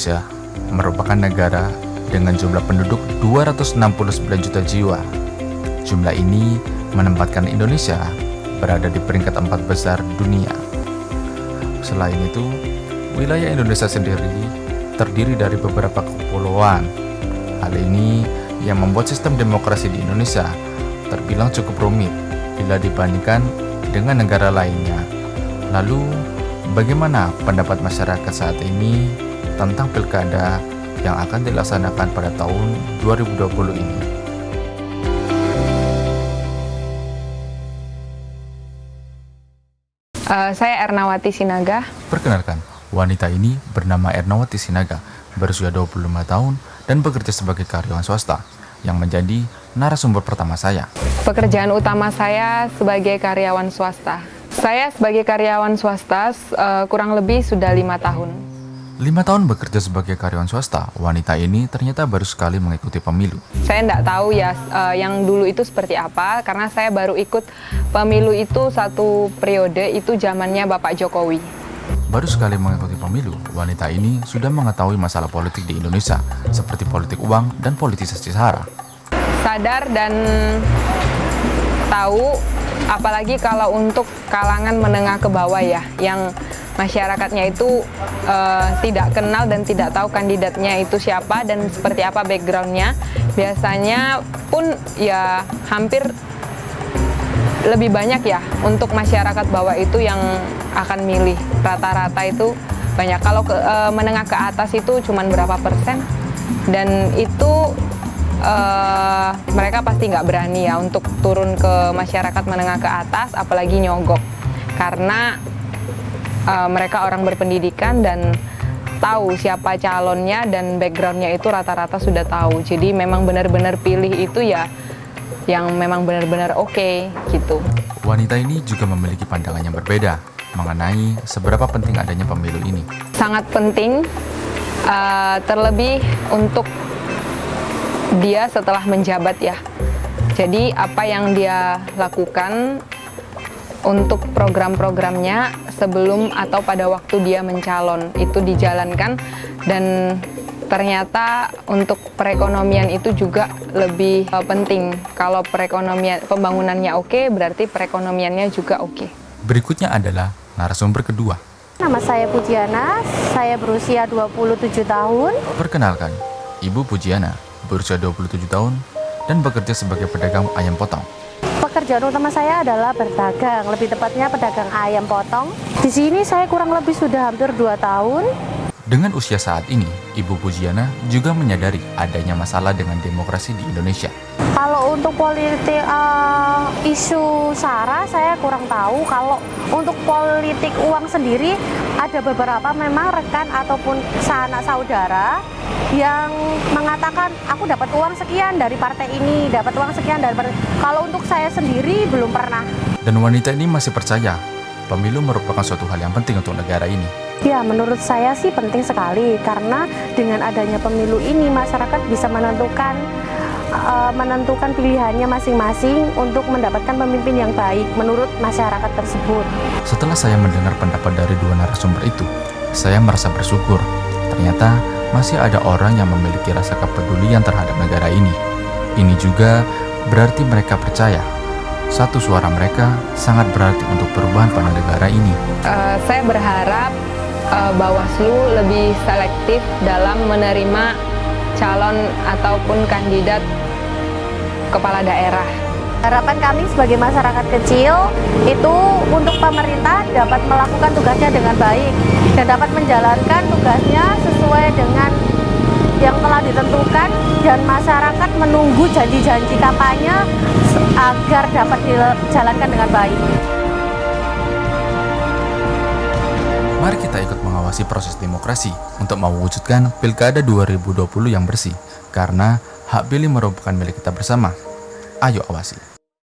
Indonesia merupakan negara dengan jumlah penduduk 269 juta jiwa. Jumlah ini menempatkan Indonesia berada di peringkat 4 besar dunia. Selain itu, wilayah Indonesia sendiri terdiri dari beberapa kepulauan. Hal ini yang membuat sistem demokrasi di Indonesia terbilang cukup rumit bila dibandingkan dengan negara lainnya. Lalu, bagaimana pendapat masyarakat saat ini tentang pilkada yang akan dilaksanakan pada tahun 2020 ini? Saya Ernawati Sinaga. Perkenalkan, wanita ini bernama Ernawati Sinaga, berusia 25 tahun dan bekerja sebagai karyawan swasta, yang menjadi narasumber pertama saya. Pekerjaan utama saya sebagai karyawan swasta. Saya sebagai karyawan swasta kurang lebih sudah 5 tahun. 5 tahun bekerja sebagai karyawan swasta, wanita ini ternyata baru sekali mengikuti pemilu. Saya tidak tahu ya yang dulu itu seperti apa, karena saya baru ikut pemilu itu satu periode, itu zamannya Bapak Jokowi. Baru sekali mengikuti pemilu, wanita ini sudah mengetahui masalah politik di Indonesia, seperti politik uang dan politisasi SARA. Sadar dan tahu, apalagi kalau untuk kalangan menengah ke bawah ya, yang masyarakatnya itu tidak kenal dan tidak tahu kandidatnya itu siapa dan seperti apa backgroundnya. Biasanya pun ya hampir lebih banyak ya untuk masyarakat bawah itu yang akan milih. Rata-rata itu banyak. Kalau menengah ke atas itu cuma berapa persen, dan itu mereka pasti nggak berani ya untuk turun ke masyarakat menengah ke atas, apalagi nyogok, karena mereka orang berpendidikan dan tahu siapa calonnya dan backgroundnya itu rata-rata sudah tahu. Jadi memang benar-benar pilih itu ya yang memang benar-benar oke gitu. Wanita ini juga memiliki pandangan yang berbeda mengenai seberapa penting adanya pemilu ini. Sangat penting, terlebih untuk dia setelah menjabat ya. Jadi apa yang dia lakukan untuk program-programnya sebelum atau pada waktu dia mencalon itu dijalankan, dan ternyata untuk perekonomian itu juga lebih penting. Kalau perekonomian pembangunannya oke, berarti perekonomiannya juga oke. Berikutnya adalah narasumber kedua. Nama saya Pujiana, saya berusia 27 tahun. Perkenalkan, Ibu Pujiana berusia 27 tahun dan bekerja sebagai pedagang ayam potong. Pekerjaan utama saya adalah berdagang, lebih tepatnya pedagang ayam potong. Di sini saya kurang lebih sudah hampir 2 tahun. Dengan usia saat ini, Ibu Pujiana juga menyadari adanya masalah dengan demokrasi di Indonesia. Kalau untuk politik isu SARA saya kurang tahu. Kalau untuk politik uang sendiri ada beberapa memang rekan ataupun sanak saudara yang mengatakan aku dapat uang sekian dari partai ini, dapat uang sekian dari partai. Kalau untuk saya sendiri belum pernah. Dan wanita ini masih percaya pemilu merupakan suatu hal yang penting untuk negara ini. Ya, menurut saya sih penting sekali, karena dengan adanya pemilu ini masyarakat bisa menentukan pilihannya masing-masing untuk mendapatkan pemimpin yang baik menurut masyarakat tersebut. Setelah saya mendengar pendapat dari dua narasumber itu, saya merasa bersyukur. Ternyata masih ada orang yang memiliki rasa kepedulian terhadap negara ini. Ini juga berarti mereka percaya satu suara mereka sangat berarti untuk perubahan pada negara ini. Saya berharap Bawaslu lebih selektif dalam menerima calon ataupun kandidat kepala daerah. Harapan kami sebagai masyarakat kecil itu untuk pemerintah dapat melakukan tugasnya dengan baik dan dapat menjalankan tugasnya sesuai dengan yang telah ditentukan, dan masyarakat menunggu janji-janji kampanye agar dapat dijalankan dengan baik. Mari kita ikut mengawasi proses demokrasi untuk mewujudkan Pilkada 2020 yang bersih, karena hak pilih merupakan milik kita bersama. Ayo awasi.